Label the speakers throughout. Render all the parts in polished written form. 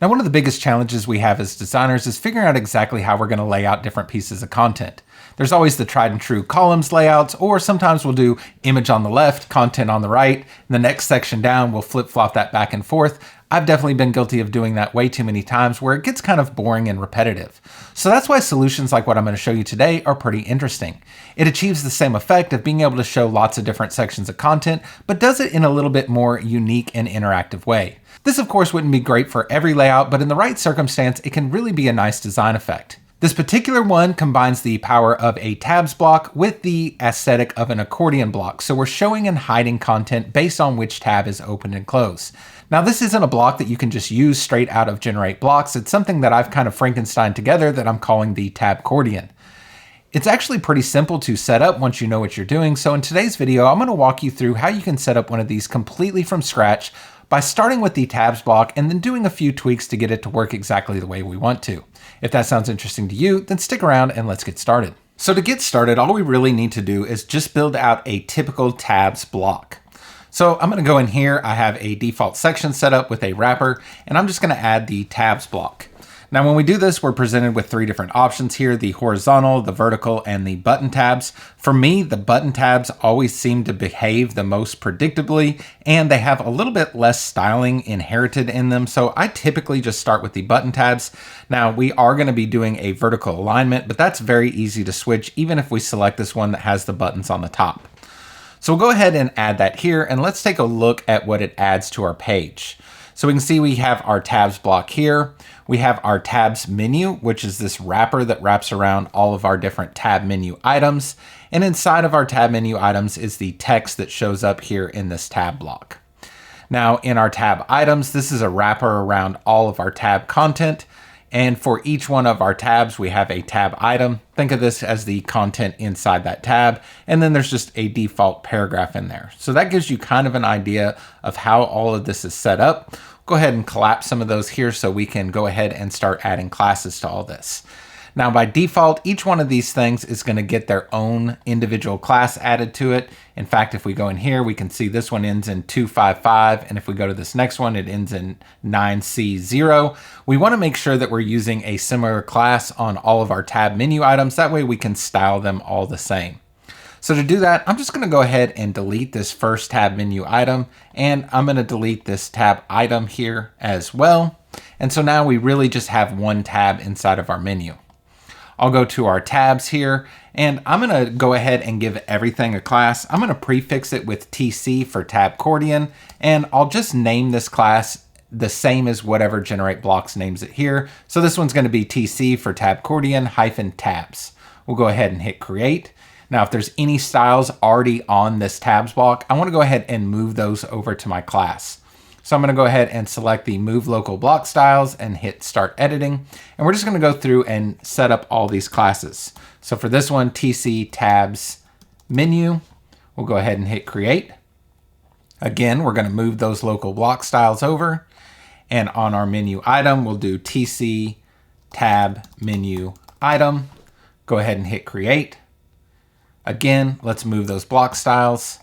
Speaker 1: Now, one of the biggest challenges we have as designers is figuring out exactly how we're going to lay out different pieces of content. There's always the tried and true columns layouts, or sometimes we'll do image on the left, content on the right, and the next section down, we'll flip-flop that back and forth. I've definitely been guilty of doing that way too many times where it gets kind of boring and repetitive. So that's why solutions like what I'm going to show you today are pretty interesting. It achieves the same effect of being able to show lots of different sections of content, but does it in a little bit more unique and interactive way. This, of course, wouldn't be great for every layout, but in the right circumstance, it can really be a nice design effect. This particular one combines the power of a tabs block with the aesthetic of an accordion block, so we're showing and hiding content based on which tab is open and closed. Now, this isn't a block that you can just use straight out of GenerateBlocks. It's something that I've kind of Frankenstein together that I'm calling the Tabcordion. It's actually pretty simple to set up once you know what you're doing, so in today's video, I'm going to walk you through how you can set up one of these completely from scratch by starting with the tabs block and then doing a few tweaks to get it to work exactly the way we want to. If that sounds interesting to you, then stick around and let's get started. So to get started, all we really need to do is just build out a typical tabs block. So I'm going to go in here. I have a default section set up with a wrapper, and I'm just going to add the tabs block. Now, when we do this, we're presented with three different options here: the horizontal, the vertical, and the button tabs. For me, the button tabs always seem to behave the most predictably, and they have a little bit less styling inherited in them. So I typically just start with the button tabs. Now, we are going to be doing a vertical alignment, but that's very easy to switch, even if we select this one that has the buttons on the top. So we'll go ahead and add that here, and let's take a look at what it adds to our page. So we can see we have our tabs block here. We have our tabs menu, which is this wrapper that wraps around all of our different tab menu items. And inside of our tab menu items is the text that shows up here in this tab block. Now, in our tab items, this is a wrapper around all of our tab content. And for each one of our tabs, we have a tab item. Think of this as the content inside that tab. And then there's just a default paragraph in there. So that gives you kind of an idea of how all of this is set up. Go ahead and collapse some of those here so we can go ahead and start adding classes to all this. Now, by default, each one of these things is going to get their own individual class added to it. In fact, if we go in here, we can see this one ends in 255. And if we go to this next one, it ends in 9C0. We want to make sure that we're using a similar class on all of our tab menu items. That way we can style them all the same. So to do that, I'm just going to go ahead and delete this first tab menu item. And I'm going to delete this tab item here as well. And so now we really just have one tab inside of our menu. I'll go to our tabs here, and I'm going to go ahead and give everything a class. I'm going to prefix it with TC for Tabcordion, and I'll just name this class the same as whatever GenerateBlocks names it here. So this one's going to be TC for Tabcordion-tabs. We'll go ahead and hit create. Now, if there's any styles already on this tabs block, I want to go ahead and move those over to my class. So I'm going to go ahead and select the Move Local Block Styles and hit Start Editing. And we're just going to go through and set up all these classes. So for this one, TC Tabs Menu, we'll go ahead and hit Create. Again, we're going to move those local block styles over. And on our menu item, we'll do TC Tab Menu Item. Go ahead and hit Create. Again, let's move those block styles.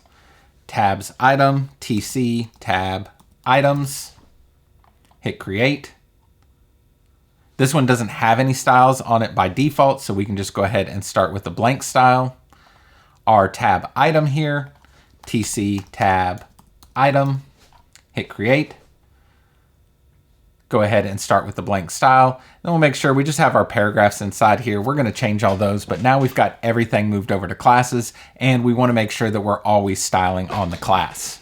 Speaker 1: Tabs Item, TC Tab Items, hit create. This one doesn't have any styles on it by default, so we can just go ahead and start with a blank style. Our tab item here, TC tab item, hit create. Go ahead and start with the blank style. Then we'll make sure we just have our paragraphs inside here. We're going to change all those, but now we've got everything moved over to classes, and we want to make sure that we're always styling on the class.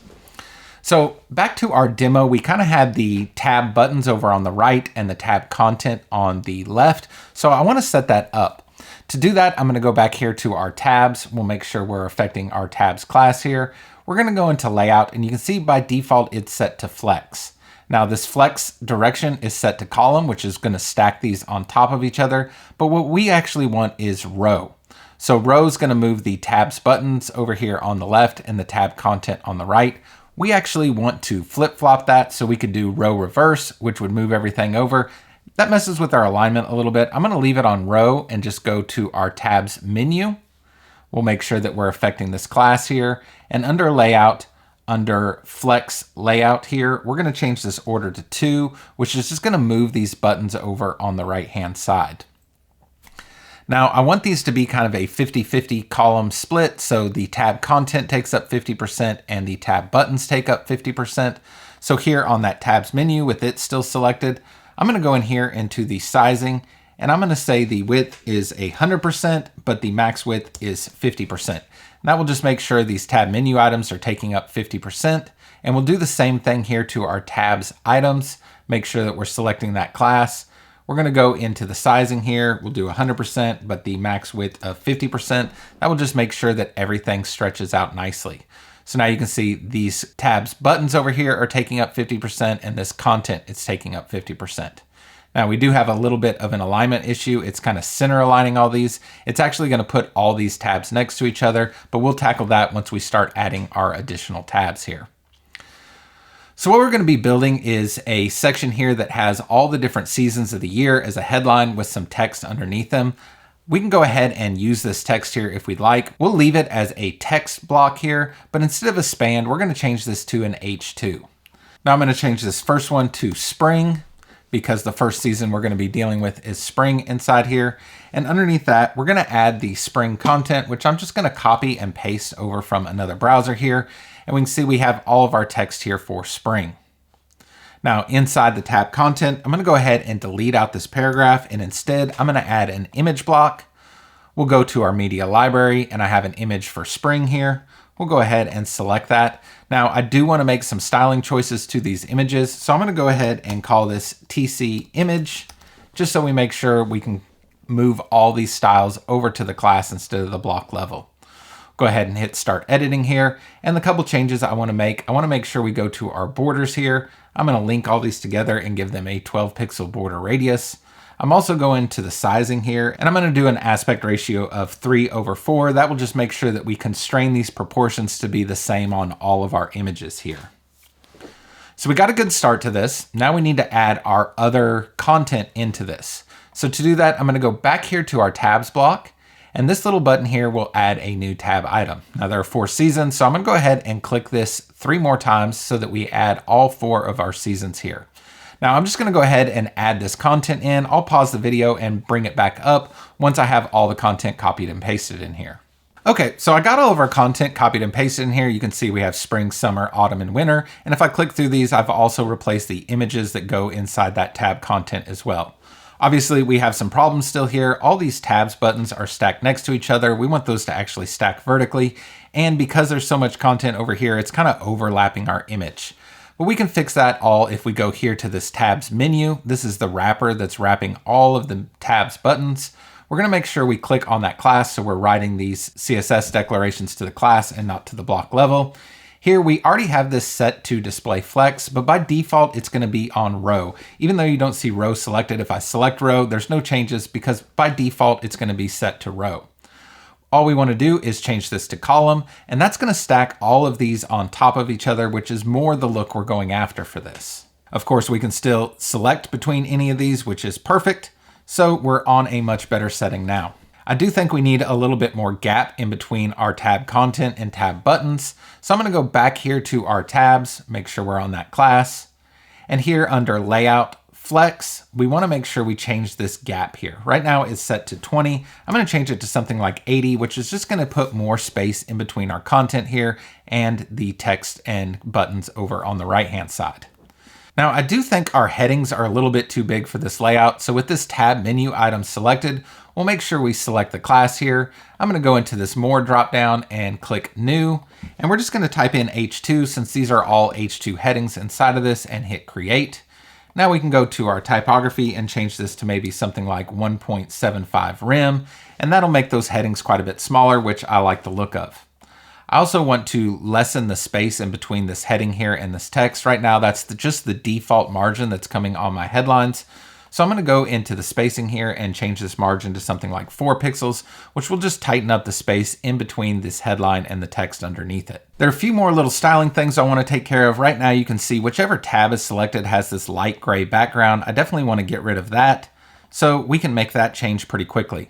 Speaker 1: So back to our demo, we kind of had the tab buttons over on the right and the tab content on the left. So I want to set that up. To do that, I'm going to go back here to our tabs. We'll make sure we're affecting our tabs class here. We're going to go into layout, and you can see by default it's set to flex. Now this flex direction is set to column, which is going to stack these on top of each other. But what we actually want is row. So row is going to move the tabs buttons over here on the left and the tab content on the right. We actually want to flip-flop that, so we could do row reverse, which would move everything over. That messes with our alignment a little bit. I'm going to leave it on row and just go to our tabs menu. We'll make sure that we're affecting this class here. And under layout, under Flex Layout here, we're going to change this order to 2, which is just going to move these buttons over on the right-hand side. Now, I want these to be kind of a 50-50 column split, so the tab content takes up 50% and the tab buttons take up 50%. So here on that tabs menu with it still selected, I'm going to go in here into the sizing, and I'm going to say the width is 100%, but the max width is 50%. And that will just make sure these tab menu items are taking up 50%. And we'll do the same thing here to our tabs items. Make sure that we're selecting that class. We're going to go into the sizing here. We'll do 100%, but the max width of 50%. That will just make sure that everything stretches out nicely. So now you can see these tabs buttons over here are taking up 50%, and this content is taking up 50%. Now we do have a little bit of an alignment issue. It's kind of center aligning all these. It's actually going to put all these tabs next to each other, but we'll tackle that once we start adding our additional tabs here. So what we're going to be building is a section here that has all the different seasons of the year as a headline with some text underneath them. We can go ahead and use this text here if we'd like. We'll leave it as a text block here, but instead of a span, we're going to change this to an H2. Now I'm going to change this first one to spring, because the first season we're going to be dealing with is spring inside here. And underneath that, we're going to add the spring content, which I'm just going to copy and paste over from another browser here. And we can see we have all of our text here for spring. Now inside the tab content, I'm going to go ahead and delete out this paragraph, and instead I'm going to add an image block. We'll go to our media library, and I have an image for spring here. We'll go ahead and select that. Now I do want to make some styling choices to these images, so I'm going to go ahead and call this TC image, just so we make sure we can move all these styles over to the class instead of the block level. Go ahead and hit start editing here, and the couple changes I want to make sure we go to our borders here. I'm going to link all these together and give them a 12 pixel border radius. I'm also going to the sizing here, and I'm going to do an aspect ratio of 3/4. That will just make sure that we constrain these proportions to be the same on all of our images here. So we got a good start to this. Now we need to add our other content into this. So to do that, I'm going to go back here to our tabs block, and this little button here will add a new tab item. Now there are 4 seasons, so I'm going to go ahead and click this 3 more times so that we add all 4 of our seasons here. Now I'm just going to go ahead and add this content in. I'll pause the video and bring it back up once I have all the content copied and pasted in here. Okay, so I got all of our content copied and pasted in here. You can see we have spring, summer, autumn, and winter. And if I click through these, I've also replaced the images that go inside that tab content as well. Obviously, we have some problems still here. All these tabs buttons are stacked next to each other. We want those to actually stack vertically. And because there's so much content over here, it's kind of overlapping our image. But we can fix that all if we go here to this tabs menu. This is the wrapper that's wrapping all of the tabs buttons. We're going to make sure we click on that class so we're writing these CSS declarations to the class and not to the block level. Here we already have this set to display flex, but by default it's going to be on row. Even though you don't see row selected, if I select row, there's no changes because by default it's going to be set to row. All we want to do is change this to column, and that's going to stack all of these on top of each other, which is more the look we're going after for this. Of course, we can still select between any of these, which is perfect. So we're on a much better setting now. I do think we need a little bit more gap in between our tab content and tab buttons. So I'm going to go back here to our tabs, make sure we're on that class. And here under layout, flex, we want to make sure we change this gap here. Right now it's set to 20. I'm going to change it to something like 80, which is just going to put more space in between our content here and the text and buttons over on the right-hand side. Now, I do think our headings are a little bit too big for this layout. So with this tab menu item selected, we'll make sure we select the class here. I'm going to go into this more dropdown and click new. And we're just going to type in H2 since these are all H2 headings inside of this and hit create. Now we can go to our typography and change this to maybe something like 1.75 rem, and that'll make those headings quite a bit smaller, which I like the look of. I also want to lessen the space in between this heading here and this text. Right now, that's just the default margin that's coming on my headlines. So I'm going to go into the spacing here and change this margin to something like 4 pixels, which will just tighten up the space in between this headline and the text underneath it. There are a few more little styling things I want to take care of. Right now you can see whichever tab is selected has this light gray background. I definitely want to get rid of that, so we can make that change pretty quickly.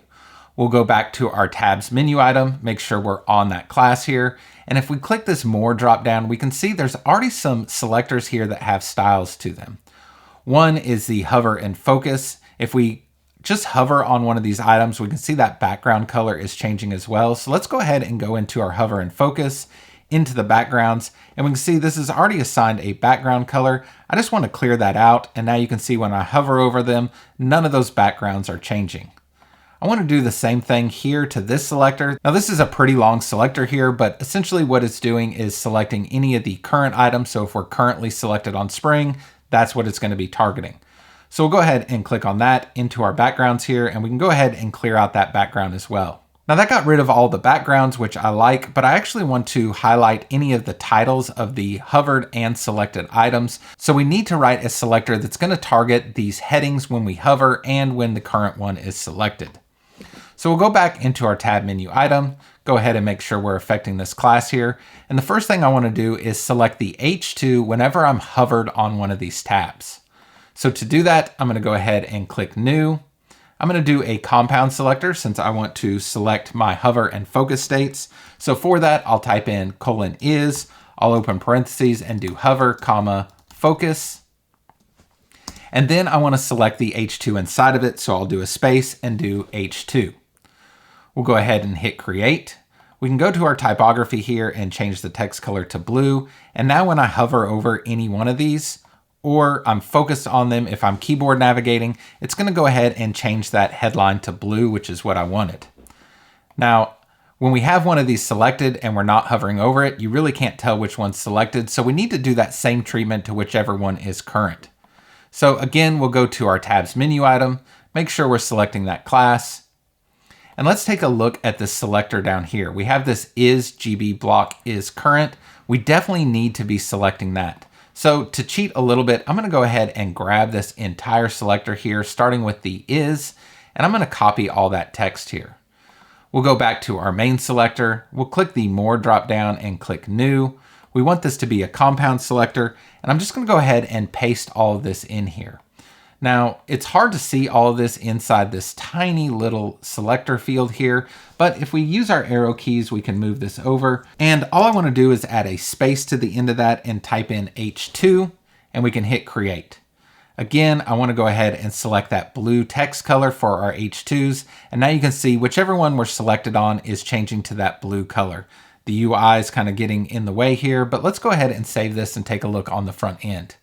Speaker 1: We'll go back to our tabs menu item, make sure we're on that class here. And if we click this more drop down, we can see there's already some selectors here that have styles to them. One is the hover and focus. If we just hover on one of these items, we can see that background color is changing as well. So let's go ahead and go into our hover and focus, into the backgrounds, and we can see this is already assigned a background color. I just want to clear that out, and now you can see when I hover over them, none of those backgrounds are changing. I want to do the same thing here to this selector. Now this is a pretty long selector here, but essentially what it's doing is selecting any of the current items. So if we're currently selected on spring, that's what it's going to be targeting. So we'll go ahead and click on that into our backgrounds here, and we can go ahead and clear out that background as well. Now that got rid of all the backgrounds, which I like, but I actually want to highlight any of the titles of the hovered and selected items. So we need to write a selector that's going to target these headings when we hover and when the current one is selected. So we'll go back into our tab menu item, go ahead and make sure we're affecting this class here. And the first thing I want to do is select the H2 whenever I'm hovered on one of these tabs. So to do that, I'm going to go ahead and click new. I'm going to do a compound selector since I want to select my hover and focus states. So for that, I'll type in :is, I'll open parentheses and do hover, comma, focus. And then I want to select the H2 inside of it. So I'll do a space and do H2. We'll go ahead and hit create. We can go to our typography here and change the text color to blue. And now when I hover over any one of these, or I'm focused on them, if I'm keyboard navigating, it's going to go ahead and change that headline to blue, which is what I wanted. Now, when we have one of these selected and we're not hovering over it, you really can't tell which one's selected. So we need to do that same treatment to whichever one is current. So again, we'll go to our tabs menu item, make sure we're selecting that class. And let's take a look at this selector down here. We have this is GB block is current. We definitely need to be selecting that. So to cheat a little bit, I'm going to go ahead and grab this entire selector here, starting with the is, and I'm going to copy all that text here. We'll go back to our main selector. We'll click the more drop down and click new. We want this to be a compound selector, and I'm just going to go ahead and paste all of this in here. Now, it's hard to see all of this inside this tiny little selector field here, but if we use our arrow keys, we can move this over. And all I want to do is add a space to the end of that and type in H2, and we can hit create. Again, I want to go ahead and select that blue text color for our H2s. And now you can see whichever one we're selected on is changing to that blue color. The UI is kind of getting in the way here, but let's go ahead and save this and take a look on the front end.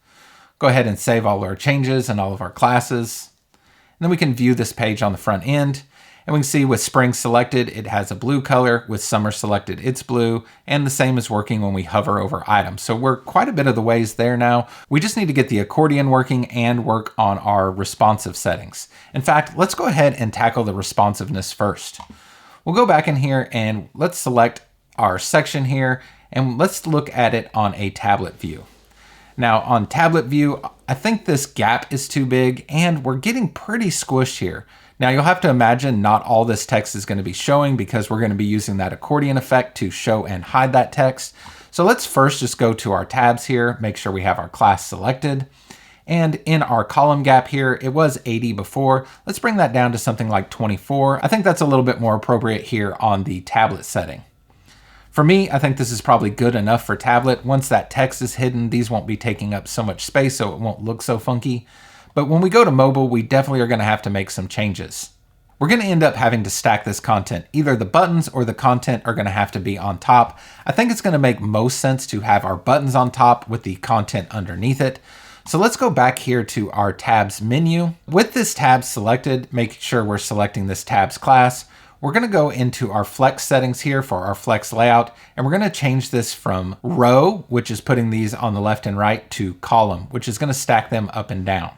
Speaker 1: Go ahead and save all our changes and all of our classes. And then we can view this page on the front end. And we can see with spring selected, it has a blue color. With summer selected, it's blue. And the same is working when we hover over items. So we're quite a bit of the ways there now. We just need to get the accordion working and work on our responsive settings. In fact, let's go ahead and tackle the responsiveness first. We'll go back in here and let's select our section here. And let's look at it on a tablet view. Now on tablet view, I think this gap is too big and we're getting pretty squished here. Now you'll have to imagine not all this text is going to be showing because we're going to be using that accordion effect to show and hide that text. So let's first just go to our tabs here, make sure we have our class selected. And in our column gap here, it was 80 before. Let's bring that down to something like 24. I think that's a little bit more appropriate here on the tablet setting. For me, I think this is probably good enough for tablet. Once that text is hidden, these won't be taking up so much space, so it won't look so funky. But when we go to mobile, we definitely are going to have to make some changes. We're going to end up having to stack this content. Either the buttons or the content are going to have to be on top. I think it's going to make most sense to have our buttons on top with the content underneath it. So let's go back here to our tabs menu. With this tab selected, make sure we're selecting this tabs class. We're going to go into our flex settings here for our flex layout, and we're going to change this from row, which is putting these on the left and right, to column, which is going to stack them up and down.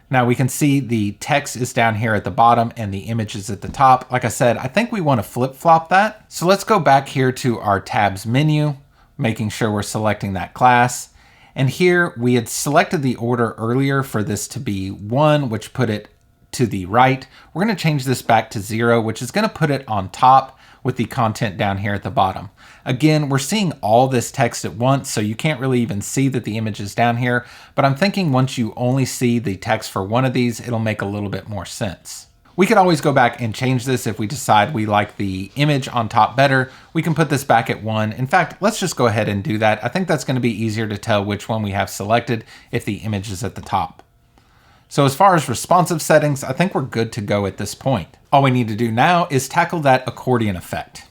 Speaker 1: Now we can see the text is down here at the bottom and the image is at the top. Like I said, I think we want to flip-flop that. So let's go back here to our tabs menu, making sure we're selecting that class. And here we had selected the order earlier for this to be 1, which put it to the right. We're going to change this back to 0, which is going to put it on top with the content down here at the bottom. Again, we're seeing all this text at once, so you can't really even see that the image is down here, but I'm thinking once you only see the text for one of these, it'll make a little bit more sense. We could always go back and change this if we decide we like the image on top better. We can put this back at 1. In fact, let's just go ahead and do that. I think that's going to be easier to tell which one we have selected if the image is at the top. So as far as responsive settings, I think we're good to go at this point. All we need to do now is tackle that accordion effect.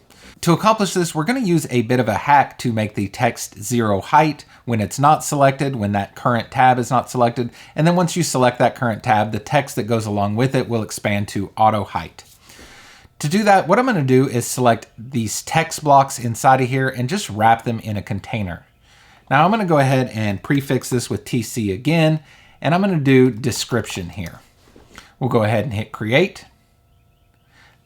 Speaker 1: To accomplish this, we're going to use a bit of a hack to make the text 0 height when it's not selected, when that current tab is not selected. And then once you select that current tab, the text that goes along with it will expand to auto height. To do that, what I'm going to do is select these text blocks inside of here and just wrap them in a container. Now I'm going to go ahead and prefix this with TC again, and I'm going to do description here. We'll go ahead and hit create.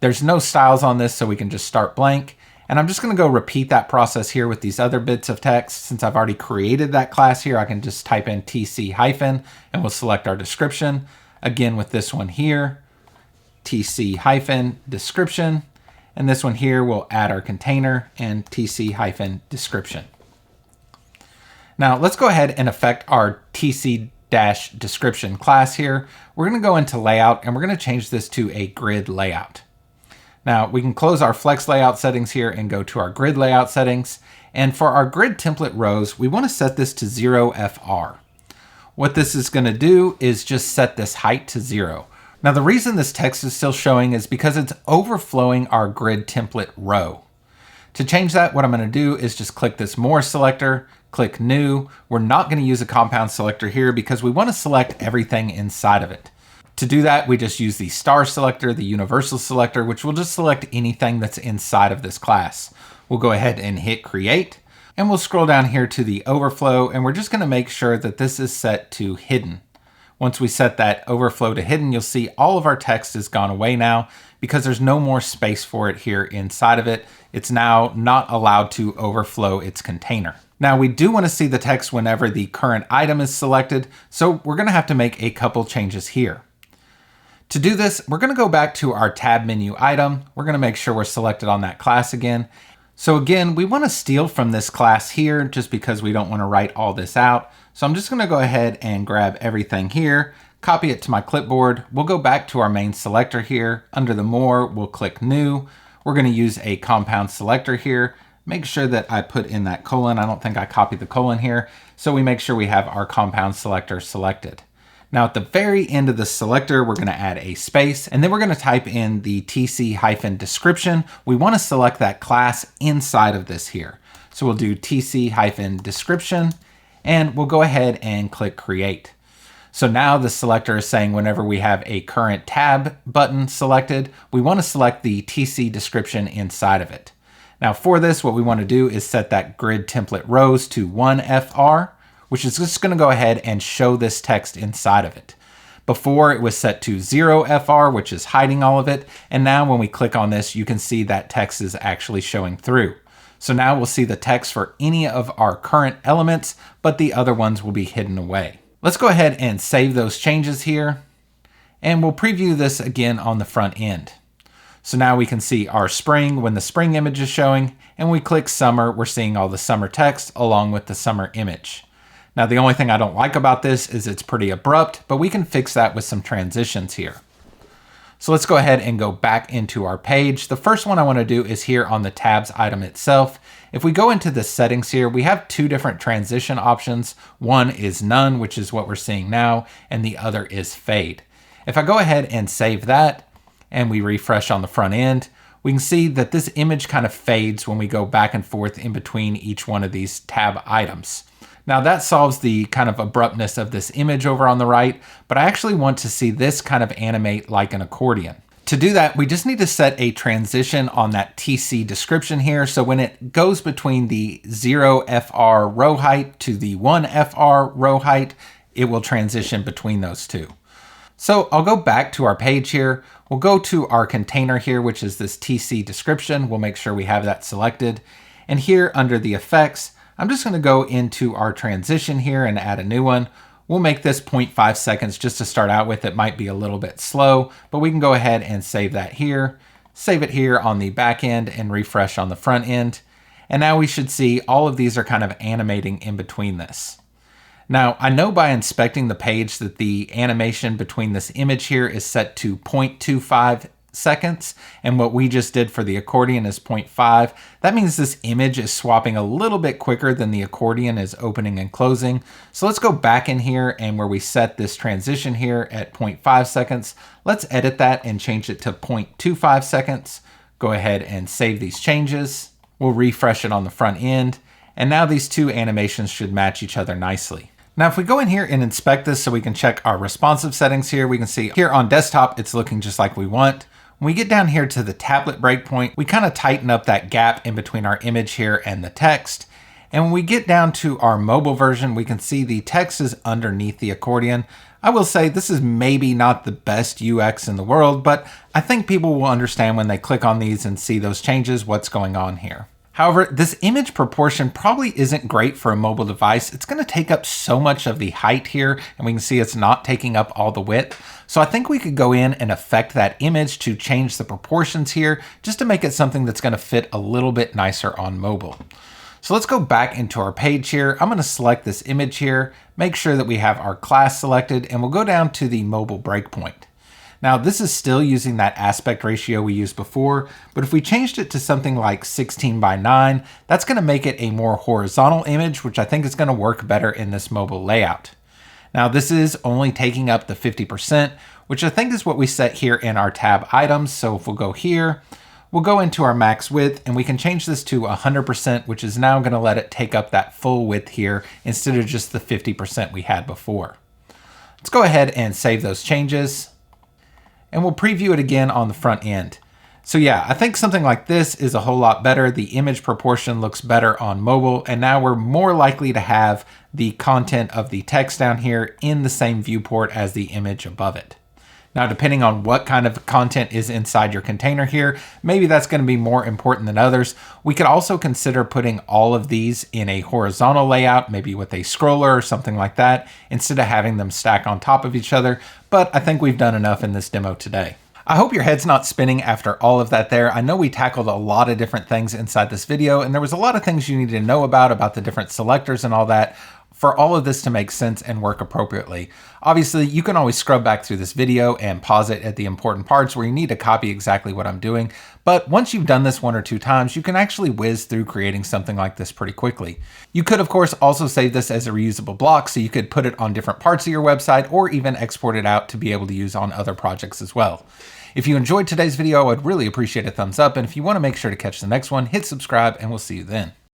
Speaker 1: There's no styles on this, so we can just start blank. And I'm just going to go repeat that process here with these other bits of text. Since I've already created that class here, I can just type in TC hyphen and we'll select our description. Again, with this one here, TC hyphen description. And this one here, we'll add our container and TC hyphen description. Now let's go ahead and affect our TC dash description class here. We're going to go into layout and we're going to change this to a grid layout. Now we can close our flex layout settings here and go to our grid layout settings. And for our grid template rows, we want to set this to 0 FR. What this is going to do is just set this height to 0. Now the reason this text is still showing is because it's overflowing our grid template row. To change that, what I'm going to do is just click this more selector, click new. We're not going to use a compound selector here because we want to select everything inside of it. To do that, we just use the star selector, the universal selector, which will just select anything that's inside of this class. We'll go ahead and hit create, and we'll scroll down here to the overflow, and we're just going to make sure that this is set to hidden. Once we set that overflow to hidden, you'll see all of our text has gone away now because there's no more space for it here inside of it. It's now not allowed to overflow its container. Now we do want to see the text whenever the current item is selected, so we're going to have to make a couple changes here. To do this, we're going to go back to our tab menu item. We're going to make sure we're selected on that class again. So again, we want to steal from this class here just because we don't want to write all this out. So I'm just going to go ahead and grab everything here, copy it to my clipboard. We'll go back to our main selector here. Under the more, we'll click new. We're going to use a compound selector here. Make sure that I put in that colon. I don't think I copied the colon here. So we make sure we have our compound selector selected. Now at the very end of the selector, we're going to add a space, and then we're going to type in the TC hyphen description. We want to select that class inside of this here. So we'll do TC hyphen description, and we'll go ahead and click create. So now the selector is saying whenever we have a current tab button selected, we want to select the TC description inside of it. Now for this, what we want to do is set that grid template rows to 1 FR, which is just going to go ahead and show this text inside of it. Before it was set to 0 FR, which is hiding all of it. And now when we click on this, you can see that text is actually showing through. So now we'll see the text for any of our current elements, but the other ones will be hidden away. Let's go ahead and save those changes here. And we'll preview this again on the front end. So now we can see our spring when the spring image is showing, and when we click summer, we're seeing all the summer text along with the summer image. Now, the only thing I don't like about this is it's pretty abrupt, but we can fix that with some transitions here. So let's go ahead and go back into our page. The first one I want to do is here on the tabs item itself. If we go into the settings here, we have two different transition options. One is none, which is what we're seeing now, and the other is fade. If I go ahead and save that and we refresh on the front end, we can see that this image kind of fades when we go back and forth in between each one of these tab items. Now that solves the kind of abruptness of this image over on the right, but I actually want to see this kind of animate like an accordion. To do that, we just need to set a transition on that TC description here. So when it goes between the 0 FR row height to the 1 FR row height, it will transition between those two. So I'll go back to our page here. We'll go to our container here, which is this TC description. We'll make sure we have that selected. And here under the effects, I'm just going to go into our transition here and add a new one. We'll make this 0.5 seconds just to start out with. It might be a little bit slow, but we can go ahead and save that here, save it here on the back end and refresh on the front end. And now we should see all of these are kind of animating in between this. Now, I know by inspecting the page that the animation between this image here is set to 0.25 seconds, and what we just did for the accordion is 0.5. That means this image is swapping a little bit quicker than the accordion is opening and closing. So let's go back in here, and where we set this transition here at 0.5 seconds, let's edit that and change it to 0.25 seconds. Go ahead and save these changes. We'll refresh it on the front end, and now these two animations should match each other nicely. Now, if we go in here and inspect this so we can check our responsive settings here, we can see here on desktop, it's looking just like we want. When we get down here to the tablet breakpoint, we kind of tighten up that gap in between our image here and the text. And when we get down to our mobile version, we can see the text is underneath the accordion. I will say this is maybe not the best UX in the world, but I think people will understand when they click on these and see those changes, what's going on here. However, this image proportion probably isn't great for a mobile device. It's going to take up so much of the height here, and we can see it's not taking up all the width. So I think we could go in and affect that image to change the proportions here, just to make it something that's going to fit a little bit nicer on mobile. So let's go back into our page here. I'm going to select this image here, make sure that we have our class selected, and we'll go down to the mobile breakpoint. Now, this is still using that aspect ratio we used before, but if we changed it to something like 16:9, that's going to make it a more horizontal image, which I think is going to work better in this mobile layout. Now, this is only taking up the 50%, which I think is what we set here in our tab items. So if we'll go here, we'll go into our max width, and we can change this to 100%, which is now going to let it take up that full width here instead of just the 50% we had before. Let's go ahead and save those changes, and we'll preview it again on the front end. So yeah, I think something like this is a whole lot better. The image proportion looks better on mobile, and now we're more likely to have the content of the text down here in the same viewport as the image above it. Now, depending on what kind of content is inside your container here, maybe that's going to be more important than others. We could also consider putting all of these in a horizontal layout, maybe with a scroller or something like that, instead of having them stack on top of each other. But I think we've done enough in this demo today. I hope your head's not spinning after all of that there. I know we tackled a lot of different things inside this video, and there was a lot of things you need to know about the different selectors and all that, for all of this to make sense and work appropriately. Obviously, you can always scrub back through this video and pause it at the important parts where you need to copy exactly what I'm doing. But once you've done this 1 or 2 times, you can actually whiz through creating something like this pretty quickly. You could, of course, also save this as a reusable block, so you could put it on different parts of your website or even export it out to be able to use on other projects as well. If you enjoyed today's video, I'd really appreciate a thumbs up. And if you want to make sure to catch the next one, hit subscribe, and we'll see you then.